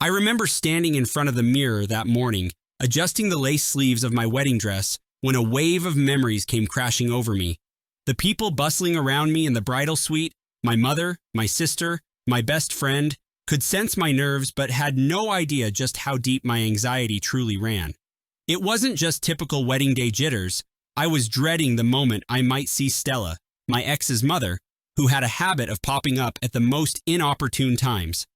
I remember standing in front of the mirror that morning, adjusting the lace sleeves of my wedding dress, when a wave of memories came crashing over me. The people bustling around me in the bridal suite, my mother, my sister, my best friend, could sense my nerves but had no idea just how deep my anxiety truly ran. It wasn't just typical wedding day jitters. I was dreading the moment I might see Stella, my ex's mother, who had a habit of popping up at the most inopportune times.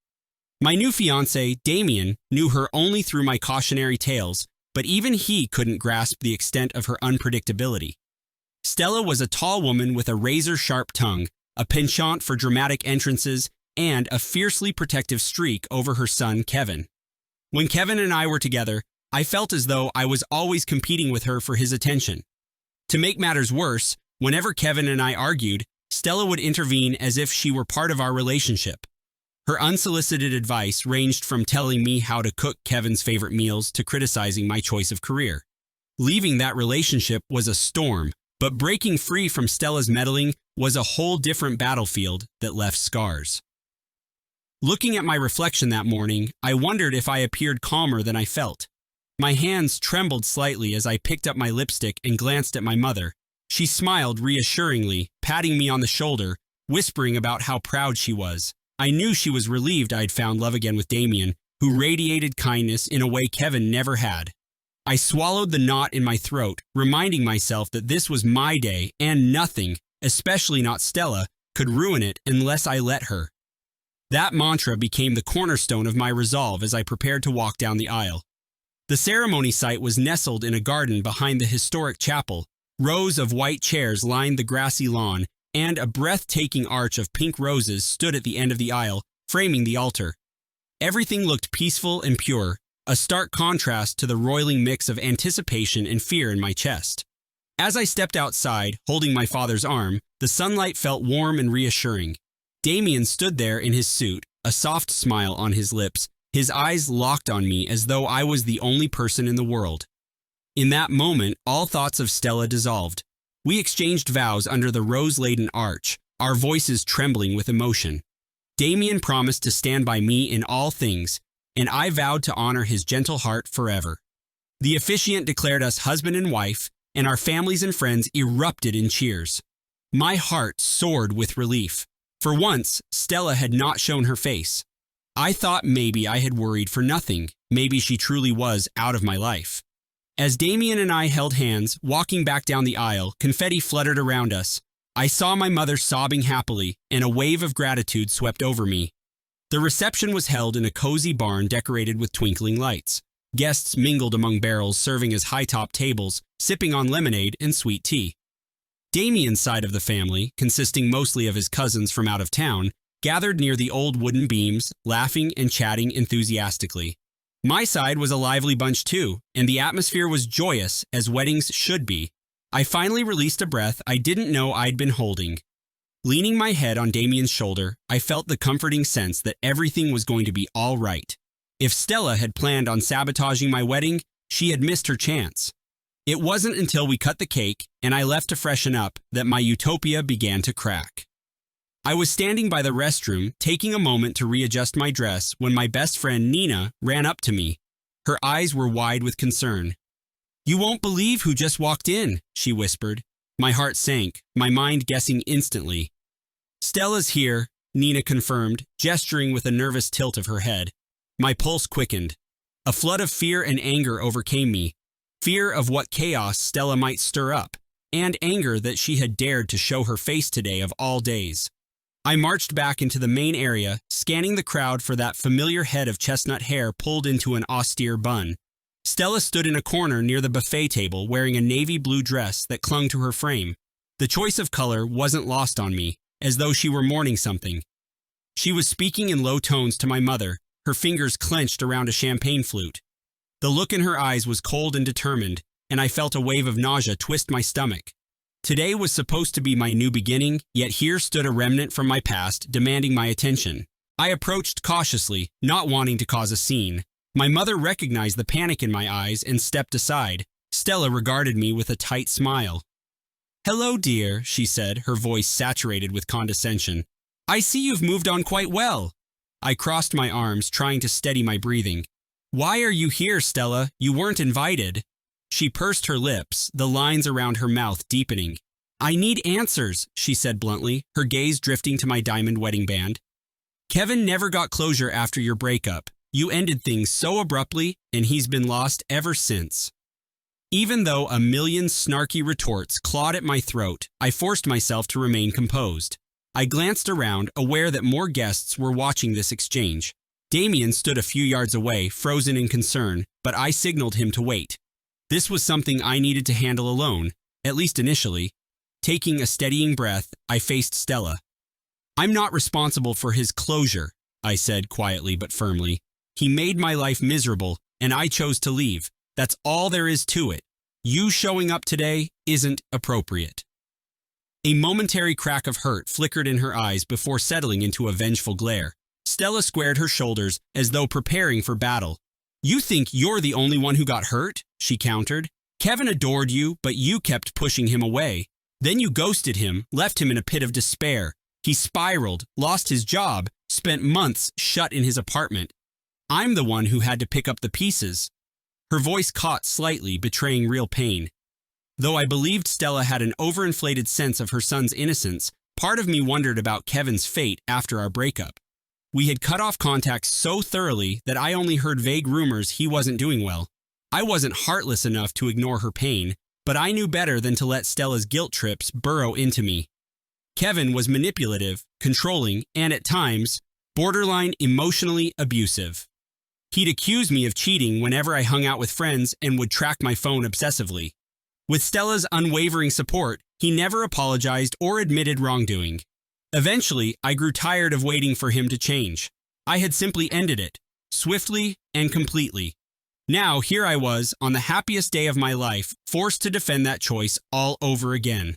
My new fiancé, Damien, knew her only through my cautionary tales, but even he couldn't grasp the extent of her unpredictability. Stella was a tall woman with a razor-sharp tongue, a penchant for dramatic entrances, and a fiercely protective streak over her son, Kevin. When Kevin and I were together, I felt as though I was always competing with her for his attention. To make matters worse, whenever Kevin and I argued, Stella would intervene as if she were part of our relationship. Her unsolicited advice ranged from telling me how to cook Kevin's favorite meals to criticizing my choice of career. Leaving that relationship was a storm, but breaking free from Stella's meddling was a whole different battlefield that left scars. Looking at my reflection that morning, I wondered if I appeared calmer than I felt. My hands trembled slightly as I picked up my lipstick and glanced at my mother. She smiled reassuringly, patting me on the shoulder, whispering about how proud she was. I knew she was relieved I'd found love again with Damien, who radiated kindness in a way Kevin never had. I swallowed the knot in my throat, reminding myself that this was my day and nothing, especially not Stella, could ruin it unless I let her. That mantra became the cornerstone of my resolve as I prepared to walk down the aisle. The ceremony site was nestled in a garden behind the historic chapel. Rows of white chairs lined the grassy lawn, and a breathtaking arch of pink roses stood at the end of the aisle, framing the altar. Everything looked peaceful and pure, a stark contrast to the roiling mix of anticipation and fear in my chest. As I stepped outside, holding my father's arm, the sunlight felt warm and reassuring. Damien stood there in his suit, a soft smile on his lips, his eyes locked on me as though I was the only person in the world. In that moment, all thoughts of Stella dissolved. We exchanged vows under the rose-laden arch, our voices trembling with emotion. Damien promised to stand by me in all things, and I vowed to honor his gentle heart forever. The officiant declared us husband and wife, and our families and friends erupted in cheers. My heart soared with relief. For once, Stella had not shown her face. I thought maybe I had worried for nothing. Maybe she truly was out of my life. As Damien and I held hands, walking back down the aisle, confetti fluttered around us. I saw my mother sobbing happily, and a wave of gratitude swept over me. The reception was held in a cozy barn decorated with twinkling lights. Guests mingled among barrels serving as high-top tables, sipping on lemonade and sweet tea. Damien's side of the family, consisting mostly of his cousins from out of town, gathered near the old wooden beams, laughing and chatting enthusiastically. My side was a lively bunch too, and the atmosphere was joyous, as weddings should be. I finally released a breath I didn't know I'd been holding. Leaning my head on Damien's shoulder, I felt the comforting sense that everything was going to be all right. If Stella had planned on sabotaging my wedding, she had missed her chance. It wasn't until we cut the cake and I left to freshen up that my utopia began to crack. I was standing by the restroom, taking a moment to readjust my dress when my best friend Nina ran up to me. Her eyes were wide with concern. "You won't believe who just walked in," she whispered. My heart sank, my mind guessing instantly. "Stella's here," Nina confirmed, gesturing with a nervous tilt of her head. My pulse quickened. A flood of fear and anger overcame me. Fear of what chaos Stella might stir up, and anger that she had dared to show her face today of all days. I marched back into the main area, scanning the crowd for that familiar head of chestnut hair pulled into an austere bun. Stella stood in a corner near the buffet table wearing a navy blue dress that clung to her frame. The choice of color wasn't lost on me, as though she were mourning something. She was speaking in low tones to my mother, her fingers clenched around a champagne flute. The look in her eyes was cold and determined, and I felt a wave of nausea twist my stomach. Today was supposed to be my new beginning, yet here stood a remnant from my past demanding my attention. I approached cautiously, not wanting to cause a scene. My mother recognized the panic in my eyes and stepped aside. Stella regarded me with a tight smile. "Hello, dear," she said, her voice saturated with condescension. "I see you've moved on quite well." I crossed my arms, trying to steady my breathing. "Why are you here, Stella? You weren't invited." She pursed her lips, the lines around her mouth deepening. "I need answers," she said bluntly, her gaze drifting to my diamond wedding band. "Kevin never got closure after your breakup. You ended things so abruptly, and he's been lost ever since." Even though a million snarky retorts clawed at my throat, I forced myself to remain composed. I glanced around, aware that more guests were watching this exchange. Damien stood a few yards away, frozen in concern, but I signaled him to wait. This was something I needed to handle alone, at least initially. Taking a steadying breath, I faced Stella. "I'm not responsible for his closure," I said quietly but firmly. "He made my life miserable, and I chose to leave. That's all there is to it. You showing up today isn't appropriate." A momentary crack of hurt flickered in her eyes before settling into a vengeful glare. Stella squared her shoulders as though preparing for battle. "You think you're the only one who got hurt?" she countered. "Kevin adored you, but you kept pushing him away. Then you ghosted him, left him in a pit of despair. He spiraled, lost his job, spent months shut in his apartment. I'm the one who had to pick up the pieces." Her voice caught slightly, betraying real pain. Though I believed Stella had an overinflated sense of her son's innocence, part of me wondered about Kevin's fate after our breakup. We had cut off contact so thoroughly that I only heard vague rumors he wasn't doing well. I wasn't heartless enough to ignore her pain, but I knew better than to let Stella's guilt trips burrow into me. Kevin was manipulative, controlling, and at times, borderline emotionally abusive. He'd accuse me of cheating whenever I hung out with friends and would track my phone obsessively. With Stella's unwavering support, he never apologized or admitted wrongdoing. Eventually, I grew tired of waiting for him to change. I had simply ended it, swiftly and completely. Now, here I was, on the happiest day of my life, forced to defend that choice all over again.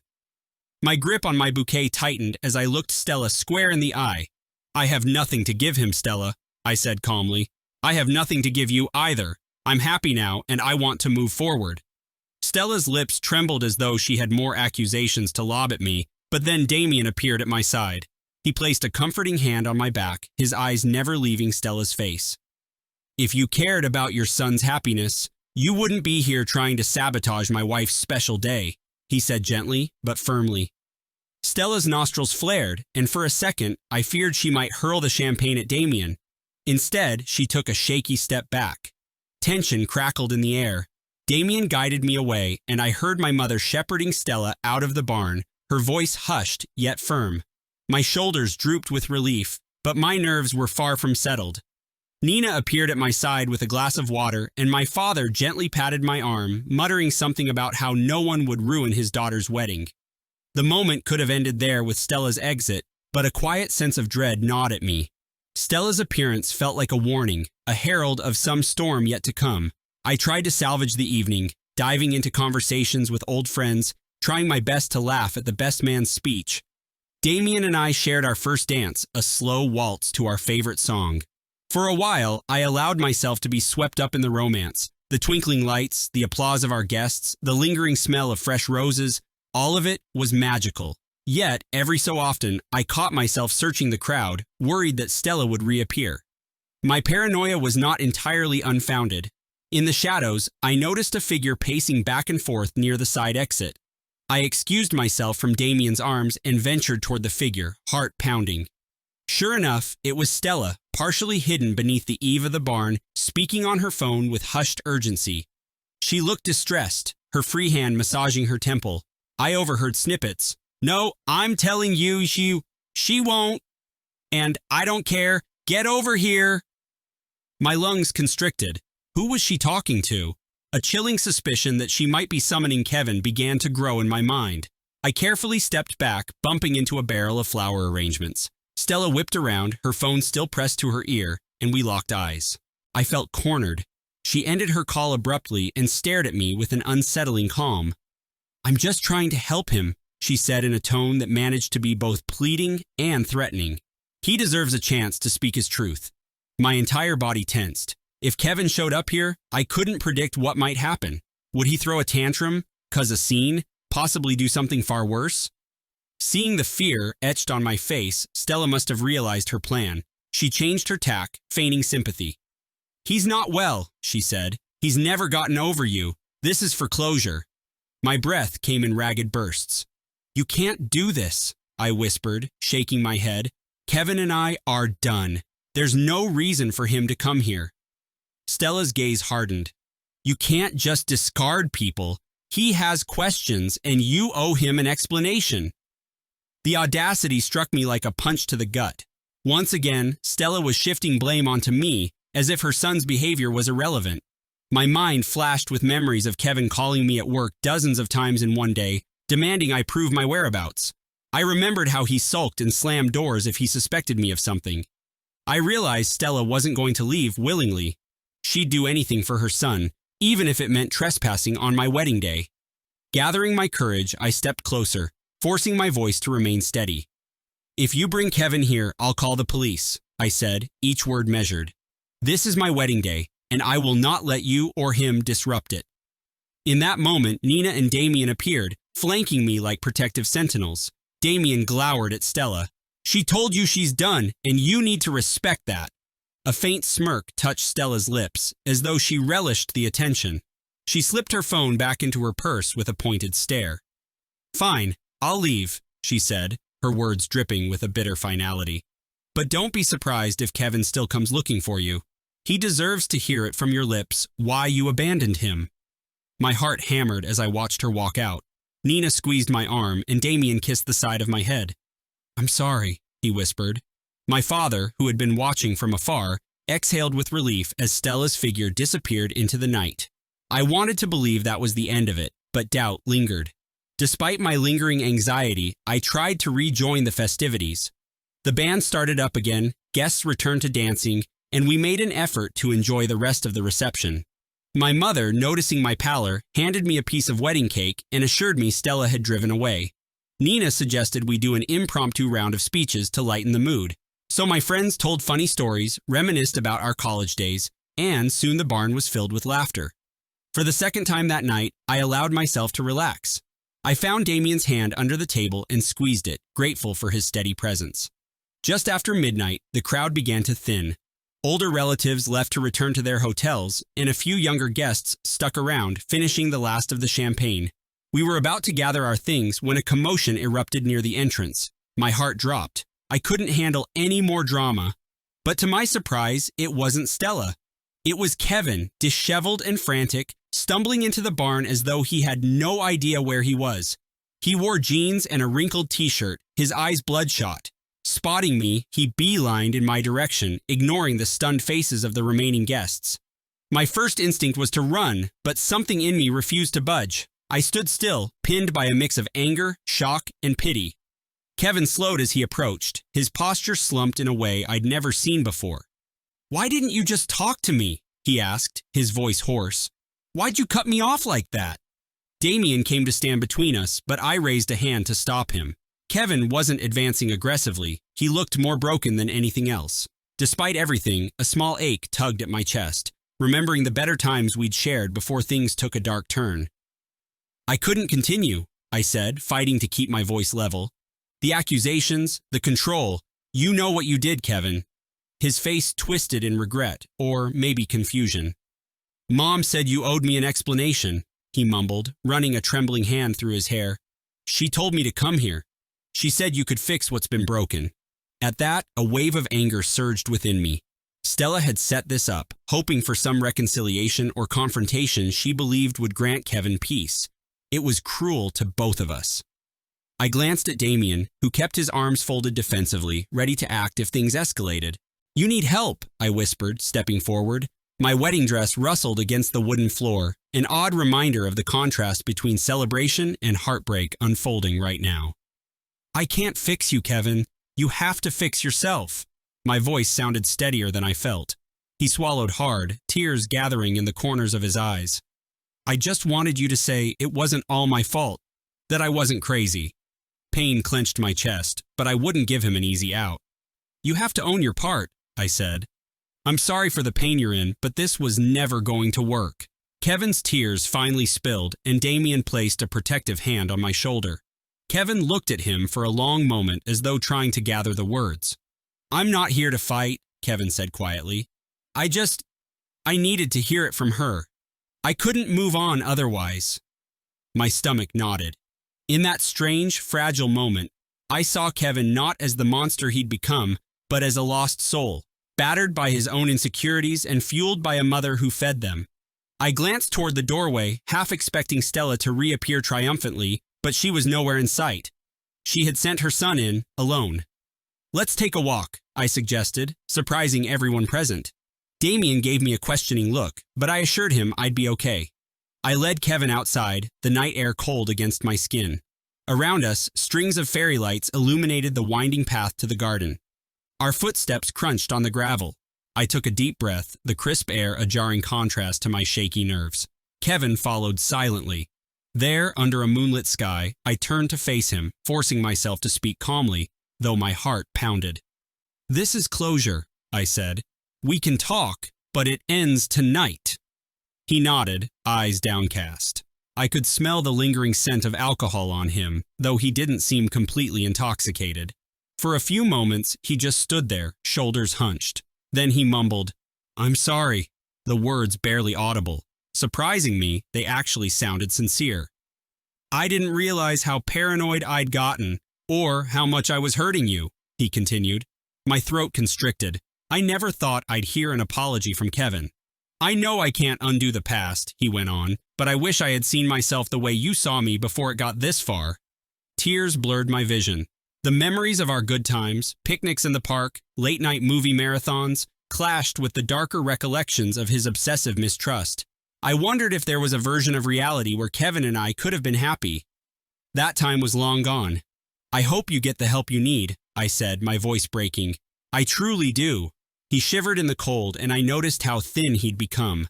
My grip on my bouquet tightened as I looked Stella square in the eye. "I have nothing to give him, Stella," I said calmly. "I have nothing to give you either. I'm happy now, and I want to move forward." Stella's lips trembled as though she had more accusations to lob at me, but then Damien appeared at my side. He placed a comforting hand on my back, his eyes never leaving Stella's face. "If you cared about your son's happiness, you wouldn't be here trying to sabotage my wife's special day," he said gently, but firmly. Stella's nostrils flared, and for a second, I feared she might hurl the champagne at Damien. Instead, she took a shaky step back. Tension crackled in the air. Damien guided me away, and I heard my mother shepherding Stella out of the barn, her voice hushed yet firm. My shoulders drooped with relief, but my nerves were far from settled. Nina appeared at my side with a glass of water, and my father gently patted my arm, muttering something about how no one would ruin his daughter's wedding. The moment could have ended there with Stella's exit, but a quiet sense of dread gnawed at me. Stella's appearance felt like a warning, a herald of some storm yet to come. I tried to salvage the evening, diving into conversations with old friends, trying my best to laugh at the best man's speech. Damien and I shared our first dance, a slow waltz to our favorite song. For a while, I allowed myself to be swept up in the romance. The twinkling lights, the applause of our guests, the lingering smell of fresh roses, all of it was magical. Yet, every so often, I caught myself searching the crowd, worried that Stella would reappear. My paranoia was not entirely unfounded. In the shadows, I noticed a figure pacing back and forth near the side exit. I excused myself from Damien's arms and ventured toward the figure, heart pounding. Sure enough, it was Stella, partially hidden beneath the eave of the barn, speaking on her phone with hushed urgency. She looked distressed, her free hand massaging her temple. I overheard snippets. "No, I'm telling you, she won't. And I don't care. Get over here." My lungs constricted. Who was she talking to? A chilling suspicion that she might be summoning Kevin began to grow in my mind. I carefully stepped back, bumping into a barrel of flower arrangements. Stella whipped around, her phone still pressed to her ear, and we locked eyes. I felt cornered. She ended her call abruptly and stared at me with an unsettling calm. "I'm just trying to help him," she said in a tone that managed to be both pleading and threatening. He deserves a chance to speak his truth. My entire body tensed. If Kevin showed up here, I couldn't predict what might happen. Would he throw a tantrum, cause a scene, possibly do something far worse? Seeing the fear etched on my face, Stella must have realized her plan. She changed her tack, feigning sympathy. "He's not well," she said. "He's never gotten over you. This is for closure." My breath came in ragged bursts. "You can't do this," I whispered, shaking my head. "Kevin and I are done. There's no reason for him to come here." Stella's gaze hardened. "You can't just discard people. He has questions, and you owe him an explanation." The audacity struck me like a punch to the gut. Once again, Stella was shifting blame onto me, as if her son's behavior was irrelevant. My mind flashed with memories of Kevin calling me at work dozens of times in one day, demanding I prove my whereabouts. I remembered how he sulked and slammed doors if he suspected me of something. I realized Stella wasn't going to leave willingly. She'd do anything for her son, even if it meant trespassing on my wedding day. Gathering my courage, I stepped closer, forcing my voice to remain steady. "If you bring Kevin here, I'll call the police," I said, each word measured. "This is my wedding day, and I will not let you or him disrupt it." In that moment, Nina and Damien appeared, flanking me like protective sentinels. Damien glowered at Stella. "She told you she's done, and you need to respect that." A faint smirk touched Stella's lips, as though she relished the attention. She slipped her phone back into her purse with a pointed stare. "Fine, I'll leave," she said, her words dripping with a bitter finality. "But don't be surprised if Kevin still comes looking for you. He deserves to hear it from your lips why you abandoned him." My heart hammered as I watched her walk out. Nina squeezed my arm, and Damien kissed the side of my head. "I'm sorry," he whispered. My father, who had been watching from afar, exhaled with relief as Stella's figure disappeared into the night. I wanted to believe that was the end of it, but doubt lingered. Despite my lingering anxiety, I tried to rejoin the festivities. The band started up again, guests returned to dancing, and we made an effort to enjoy the rest of the reception. My mother, noticing my pallor, handed me a piece of wedding cake and assured me Stella had driven away. Nina suggested we do an impromptu round of speeches to lighten the mood. So my friends told funny stories, reminisced about our college days, and soon the barn was filled with laughter. For the second time that night, I allowed myself to relax. I found Damien's hand under the table and squeezed it, grateful for his steady presence. Just after midnight, the crowd began to thin. Older relatives left to return to their hotels, and a few younger guests stuck around, finishing the last of the champagne. We were about to gather our things when a commotion erupted near the entrance. My heart dropped. I couldn't handle any more drama. But to my surprise, it wasn't Stella. It was Kevin, disheveled and frantic, stumbling into the barn as though he had no idea where he was. He wore jeans and a wrinkled t-shirt, his eyes bloodshot. Spotting me, he beelined in my direction, ignoring the stunned faces of the remaining guests. My first instinct was to run, but something in me refused to budge. I stood still, pinned by a mix of anger, shock, and pity. Kevin slowed as he approached, his posture slumped in a way I'd never seen before. "Why didn't you just talk to me?" he asked, his voice hoarse. "Why'd you cut me off like that?" Damien came to stand between us, but I raised a hand to stop him. Kevin wasn't advancing aggressively. He looked more broken than anything else. Despite everything, a small ache tugged at my chest, remembering the better times we'd shared before things took a dark turn. "I couldn't continue," I said, fighting to keep my voice level. "The accusations, the control, you know what you did, Kevin." His face twisted in regret, or maybe confusion. "Mom said you owed me an explanation," he mumbled, running a trembling hand through his hair. "She told me to come here. She said you could fix what's been broken." At that, a wave of anger surged within me. Stella had set this up, hoping for some reconciliation or confrontation she believed would grant Kevin peace. It was cruel to both of us. I glanced at Damien, who kept his arms folded defensively, ready to act if things escalated. "You need help," I whispered, stepping forward. My wedding dress rustled against the wooden floor, an odd reminder of the contrast between celebration and heartbreak unfolding right now. "I can't fix you, Kevin. You have to fix yourself." My voice sounded steadier than I felt. He swallowed hard, tears gathering in the corners of his eyes. "I just wanted you to say it wasn't all my fault, that I wasn't crazy." Pain clenched my chest, but I wouldn't give him an easy out. "You have to own your part," I said. "I'm sorry for the pain you're in, but this was never going to work." Kevin's tears finally spilled, and Damien placed a protective hand on my shoulder. Kevin looked at him for a long moment as though trying to gather the words. I'm not here to fight, Kevin said quietly. I needed to hear it from her. I couldn't move on otherwise. My stomach nodded. In that strange, fragile moment, I saw Kevin not as the monster he'd become, but as a lost soul, battered by his own insecurities and fueled by a mother who fed them. I glanced toward the doorway, half expecting Stella to reappear triumphantly, but she was nowhere in sight. She had sent her son in, alone. Let's take a walk, I suggested, surprising everyone present. Damien gave me a questioning look, but I assured him I'd be okay. I led Kevin outside, the night air cold against my skin. Around us, strings of fairy lights illuminated the winding path to the garden. Our footsteps crunched on the gravel. I took a deep breath, the crisp air a jarring contrast to my shaky nerves. Kevin followed silently. There, under a moonlit sky, I turned to face him, forcing myself to speak calmly, though my heart pounded. This is closure, I said. We can talk, but it ends tonight. He nodded, eyes downcast. I could smell the lingering scent of alcohol on him, though he didn't seem completely intoxicated. For a few moments, he just stood there, shoulders hunched. Then he mumbled, "I'm sorry," the words barely audible. Surprising me, they actually sounded sincere. "I didn't realize how paranoid I'd gotten, or how much I was hurting you," he continued. My throat constricted. I never thought I'd hear an apology from Kevin. "I know I can't undo the past," he went on, "but I wish I had seen myself the way you saw me before it got this far." Tears blurred my vision. The memories of our good times, picnics in the park, late-night movie marathons, clashed with the darker recollections of his obsessive mistrust. I wondered if there was a version of reality where Kevin and I could have been happy. That time was long gone. "I hope you get the help you need," I said, my voice breaking. "I truly do." He shivered in the cold, and I noticed how thin he'd become.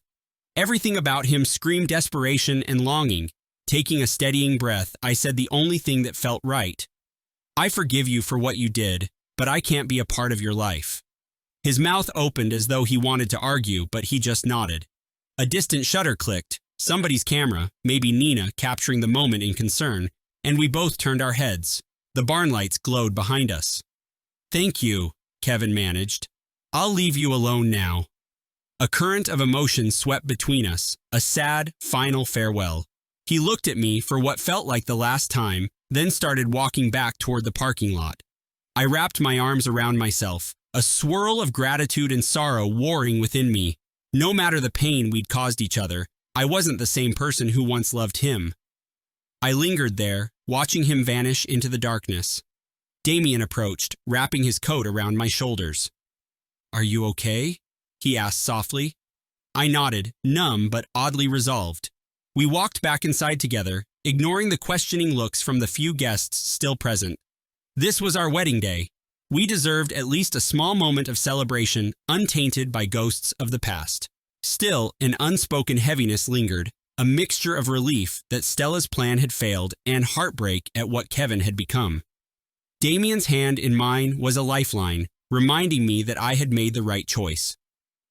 Everything about him screamed desperation and longing. Taking a steadying breath, I said the only thing that felt right. "I forgive you for what you did, but I can't be a part of your life." His mouth opened as though he wanted to argue, but he just nodded. A distant shutter clicked, somebody's camera, maybe Nina, capturing the moment in concern, and we both turned our heads. The barn lights glowed behind us. "Thank you," Kevin managed. "I'll leave you alone now." A current of emotion swept between us, a sad, final farewell. He looked at me for what felt like the last time, then started walking back toward the parking lot. I wrapped my arms around myself, a swirl of gratitude and sorrow warring within me. No matter the pain we'd caused each other, I wasn't the same person who once loved him. I lingered there, watching him vanish into the darkness. Damien approached, wrapping his coat around my shoulders. "Are you okay?" he asked softly. I nodded, numb but oddly resolved. We walked back inside together, ignoring the questioning looks from the few guests still present. This was our wedding day. We deserved at least a small moment of celebration, untainted by ghosts of the past. Still, an unspoken heaviness lingered, a mixture of relief that Stella's plan had failed and heartbreak at what Kevin had become. Damien's hand in mine was a lifeline, reminding me that I had made the right choice.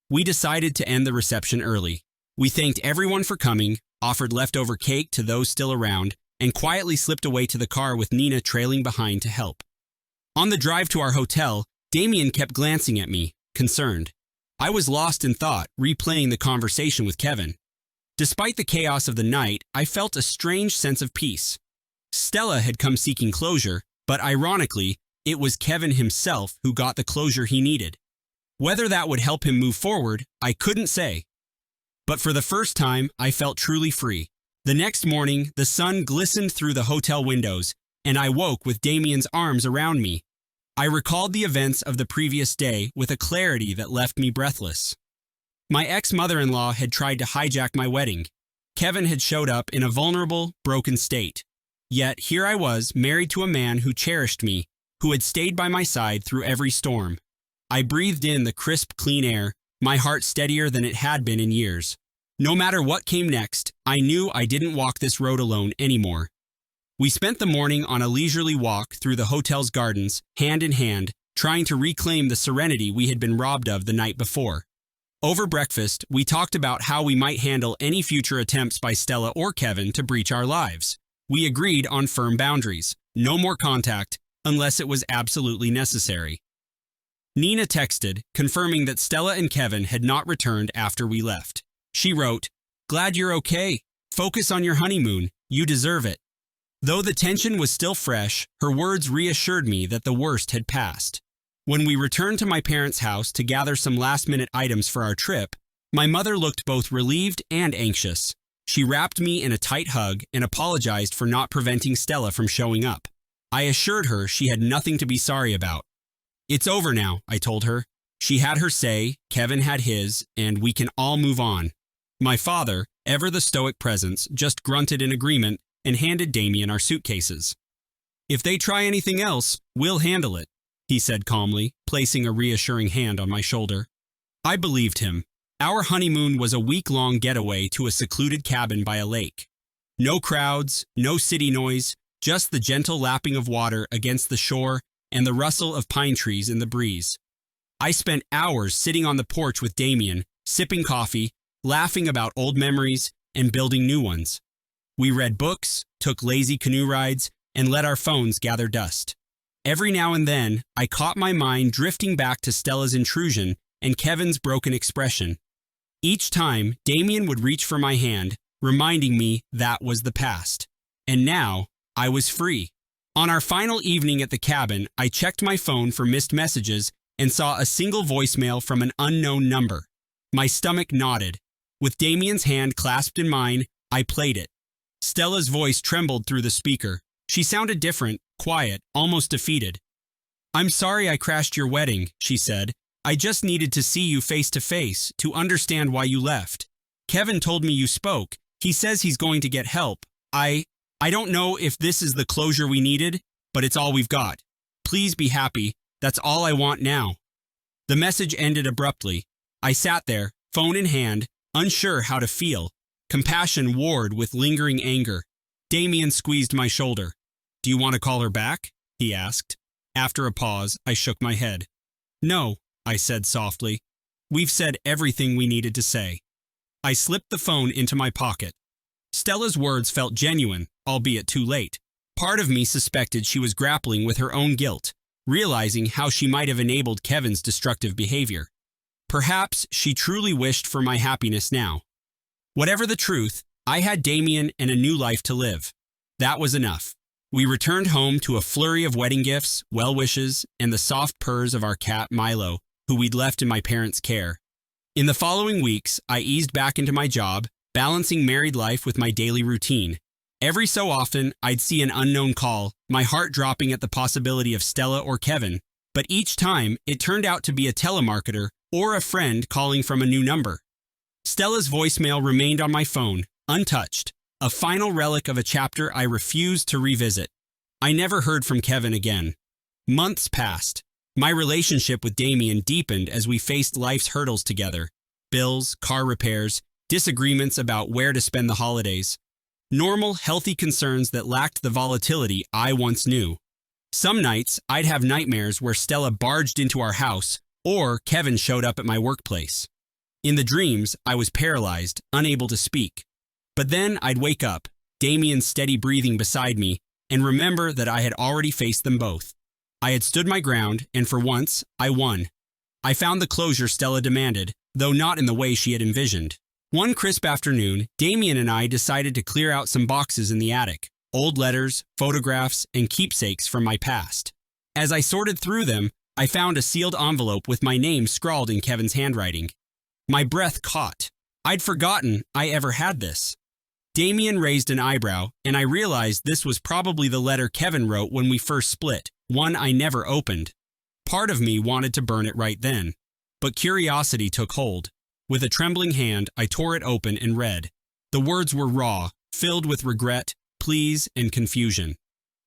We decided to end the reception early. We thanked everyone for coming, offered leftover cake to those still around, and quietly slipped away to the car with Nina trailing behind to help. On the drive to our hotel, Damien kept glancing at me, concerned. I was lost in thought, replaying the conversation with Kevin. Despite the chaos of the night, I felt a strange sense of peace. Stella had come seeking closure, but ironically, it was Kevin himself who got the closure he needed. Whether that would help him move forward, I couldn't say. But for the first time, I felt truly free. The next morning, the sun glistened through the hotel windows, and I woke with Damien's arms around me. I recalled the events of the previous day with a clarity that left me breathless. My ex-mother-in-law had tried to hijack my wedding. Kevin had showed up in a vulnerable, broken state. Yet here I was, married to a man who cherished me, who had stayed by my side through every storm. I breathed in the crisp, clean air, my heart steadier than it had been in years. No matter what came next, I knew I didn't walk this road alone anymore. We spent the morning on a leisurely walk through the hotel's gardens, hand in hand, trying to reclaim the serenity we had been robbed of the night before. Over breakfast, we talked about how we might handle any future attempts by Stella or Kevin to breach our lives. We agreed on firm boundaries, no more contact, unless it was absolutely necessary. Nina texted, confirming that Stella and Kevin had not returned after we left. She wrote, "Glad you're okay. Focus on your honeymoon. You deserve it." Though the tension was still fresh, her words reassured me that the worst had passed. When we returned to my parents' house to gather some last-minute items for our trip, my mother looked both relieved and anxious. She wrapped me in a tight hug and apologized for not preventing Stella from showing up. I assured her she had nothing to be sorry about. "It's over now," I told her. "She had her say, Kevin had his, and we can all move on." My father, ever the stoic presence, just grunted in agreement and handed Damien our suitcases. "If they try anything else, we'll handle it," he said calmly, placing a reassuring hand on my shoulder. I believed him. Our honeymoon was a week-long getaway to a secluded cabin by a lake. No crowds, no city noise, just the gentle lapping of water against the shore and the rustle of pine trees in the breeze. I spent hours sitting on the porch with Damien, sipping coffee, laughing about old memories, and building new ones. We read books, took lazy canoe rides, and let our phones gather dust. Every now and then, I caught my mind drifting back to Stella's intrusion and Kevin's broken expression. Each time, Damien would reach for my hand, reminding me that was the past. And now, I was free. On our final evening at the cabin, I checked my phone for missed messages and saw a single voicemail from an unknown number. My stomach knotted. With Damien's hand clasped in mine, I played it. Stella's voice trembled through the speaker. She sounded different, quiet, almost defeated. "I'm sorry I crashed your wedding," she said. "I just needed to see you face to face, to understand why you left. Kevin told me you spoke. He says he's going to get help. I don't know if this is the closure we needed, but it's all we've got. Please be happy. That's all I want now." The message ended abruptly. I sat there, phone in hand, unsure how to feel. Compassion warred with lingering anger. Damien squeezed my shoulder. "Do you want to call her back?" he asked. After a pause, I shook my head. "No," I said softly. "We've said everything we needed to say." I slipped the phone into my pocket. Stella's words felt genuine, albeit too late. Part of me suspected she was grappling with her own guilt, realizing how she might have enabled Kevin's destructive behavior. Perhaps she truly wished for my happiness now. Whatever the truth, I had Damien and a new life to live. That was enough. We returned home to a flurry of wedding gifts, well wishes, and the soft purrs of our cat Milo, who we'd left in my parents' care. In the following weeks, I eased back into my job, balancing married life with my daily routine. Every so often, I'd see an unknown call, my heart dropping at the possibility of Stella or Kevin, but each time, it turned out to be a telemarketer or a friend calling from a new number. Stella's voicemail remained on my phone, untouched, a final relic of a chapter I refused to revisit. I never heard from Kevin again. Months passed. My relationship with Damien deepened as we faced life's hurdles together. Bills, car repairs, disagreements about where to spend the holidays. Normal, healthy concerns that lacked the volatility I once knew. Some nights, I'd have nightmares where Stella barged into our house or Kevin showed up at my workplace. In the dreams, I was paralyzed, unable to speak. But then I'd wake up, Damien's steady breathing beside me, and remember that I had already faced them both. I had stood my ground, and for once, I won. I found the closure Stella demanded, though not in the way she had envisioned. One crisp afternoon, Damien and I decided to clear out some boxes in the attic, old letters, photographs, and keepsakes from my past. As I sorted through them, I found a sealed envelope with my name scrawled in Kevin's handwriting. My breath caught. I'd forgotten I ever had this. Damien raised an eyebrow, and I realized this was probably the letter Kevin wrote when we first split, one I never opened. Part of me wanted to burn it right then, but curiosity took hold. With a trembling hand, I tore it open and read. The words were raw, filled with regret, pleas, and confusion.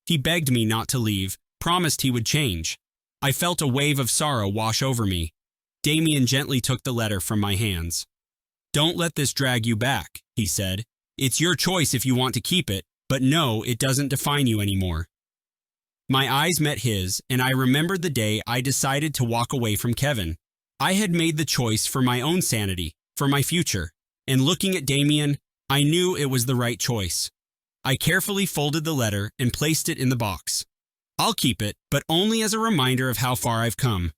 He begged me not to leave, promised he would change. I felt a wave of sorrow wash over me. Damien gently took the letter from my hands. "Don't let this drag you back," he said. "It's your choice if you want to keep it, but no, it doesn't define you anymore." My eyes met his, and I remembered the day I decided to walk away from Kevin. I had made the choice for my own sanity, for my future, and looking at Damien, I knew it was the right choice. I carefully folded the letter and placed it in the box. I'll keep it, but only as a reminder of how far I've come.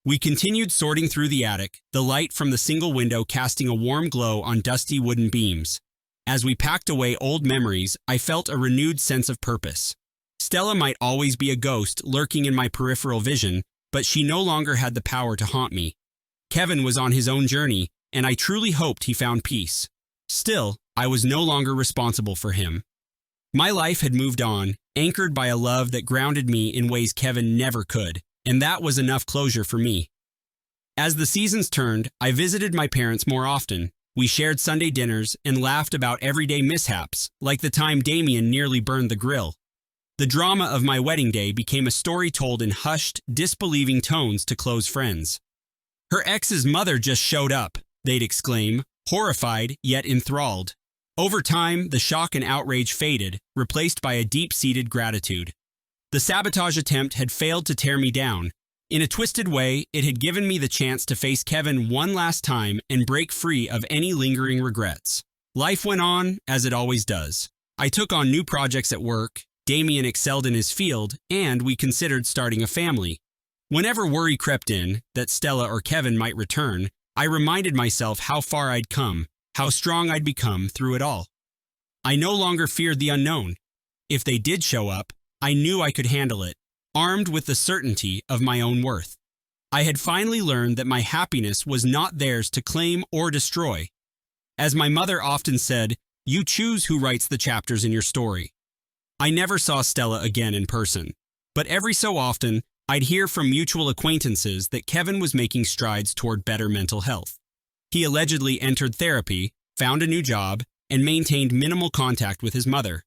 We continued sorting through the attic, the light from the single window casting a warm glow on dusty wooden beams. As we packed away old memories, I felt a renewed sense of purpose. Stella might always be a ghost lurking in my peripheral vision, but she no longer had the power to haunt me. Kevin was on his own journey, and I truly hoped he found peace. Still, I was no longer responsible for him. My life had moved on, anchored by a love that grounded me in ways Kevin never could, and that was enough closure for me. As the seasons turned, I visited my parents more often. We shared Sunday dinners and laughed about everyday mishaps, like the time Damien nearly burned the grill. The drama of my wedding day became a story told in hushed, disbelieving tones to close friends. "Her ex's mother just showed up," they'd exclaim, horrified yet enthralled. Over time, the shock and outrage faded, replaced by a deep-seated gratitude. The sabotage attempt had failed to tear me down. In a twisted way, it had given me the chance to face Kevin one last time and break free of any lingering regrets. Life went on, as it always does. I took on new projects at work, Damien excelled in his field, and we considered starting a family. Whenever worry crept in, that Stella or Kevin might return, I reminded myself how far I'd come, how strong I'd become through it all. I no longer feared the unknown. If they did show up, I knew I could handle it, armed with the certainty of my own worth. I had finally learned that my happiness was not theirs to claim or destroy. As my mother often said, "You choose who writes the chapters in your story." I never saw Stella again in person, but every so often, I'd hear from mutual acquaintances that Kevin was making strides toward better mental health. He allegedly entered therapy, found a new job, and maintained minimal contact with his mother.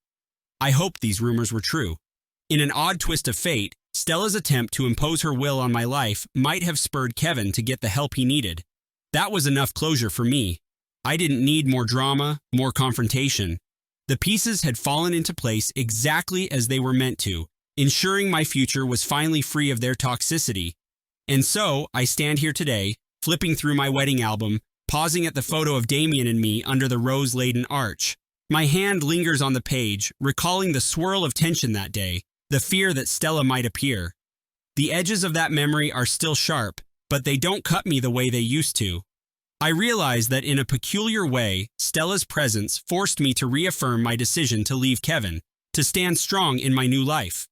I hoped these rumors were true. In an odd twist of fate, Stella's attempt to impose her will on my life might have spurred Kevin to get the help he needed. That was enough closure for me. I didn't need more drama, more confrontation. The pieces had fallen into place exactly as they were meant to, ensuring my future was finally free of their toxicity. And so, I stand here today, flipping through my wedding album, pausing at the photo of Damien and me under the rose-laden arch. My hand lingers on the page, recalling the swirl of tension that day, the fear that Stella might appear. The edges of that memory are still sharp, but they don't cut me the way they used to. I realize that in a peculiar way, Stella's presence forced me to reaffirm my decision to leave Kevin, to stand strong in my new life.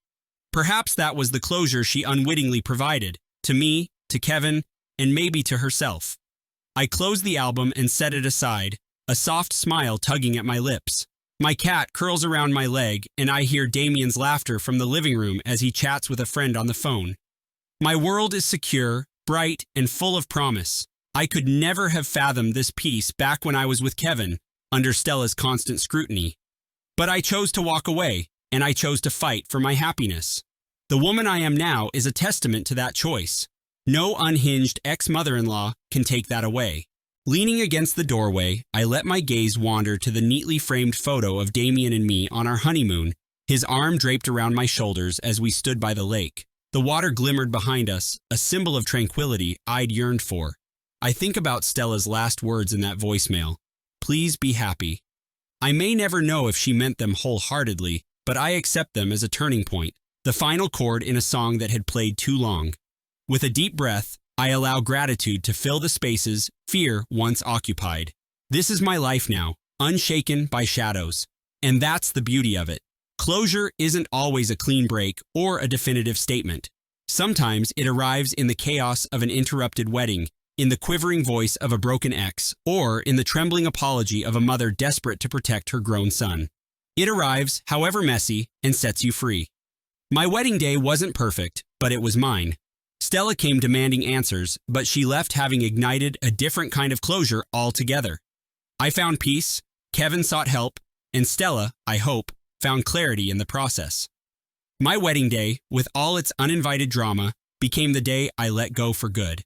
Perhaps that was the closure she unwittingly provided, to me, to Kevin, and maybe to herself. I close the album and set it aside, a soft smile tugging at my lips. My cat curls around my leg, and I hear Damien's laughter from the living room as he chats with a friend on the phone. My world is secure, bright, and full of promise. I could never have fathomed this peace back when I was with Kevin, under Stella's constant scrutiny. But I chose to walk away, and I chose to fight for my happiness. The woman I am now is a testament to that choice. No unhinged ex-mother-in-law can take that away. Leaning against the doorway, I let my gaze wander to the neatly framed photo of Damien and me on our honeymoon, his arm draped around my shoulders as we stood by the lake. The water glimmered behind us, a symbol of tranquility I'd yearned for. I think about Stella's last words in that voicemail. "Please be happy." I may never know if she meant them wholeheartedly, but I accept them as a turning point, the final chord in a song that had played too long. With a deep breath, I allow gratitude to fill the spaces fear once occupied. This is my life now, unshaken by shadows. And that's the beauty of it. Closure isn't always a clean break or a definitive statement. Sometimes it arrives in the chaos of an interrupted wedding, in the quivering voice of a broken ex, or in the trembling apology of a mother desperate to protect her grown son. It arrives, however messy, and sets you free. My wedding day wasn't perfect, but it was mine. Stella came demanding answers, but she left having ignited a different kind of closure altogether. I found peace, Kevin sought help, and Stella, I hope, found clarity in the process. My wedding day, with all its uninvited drama, became the day I let go for good.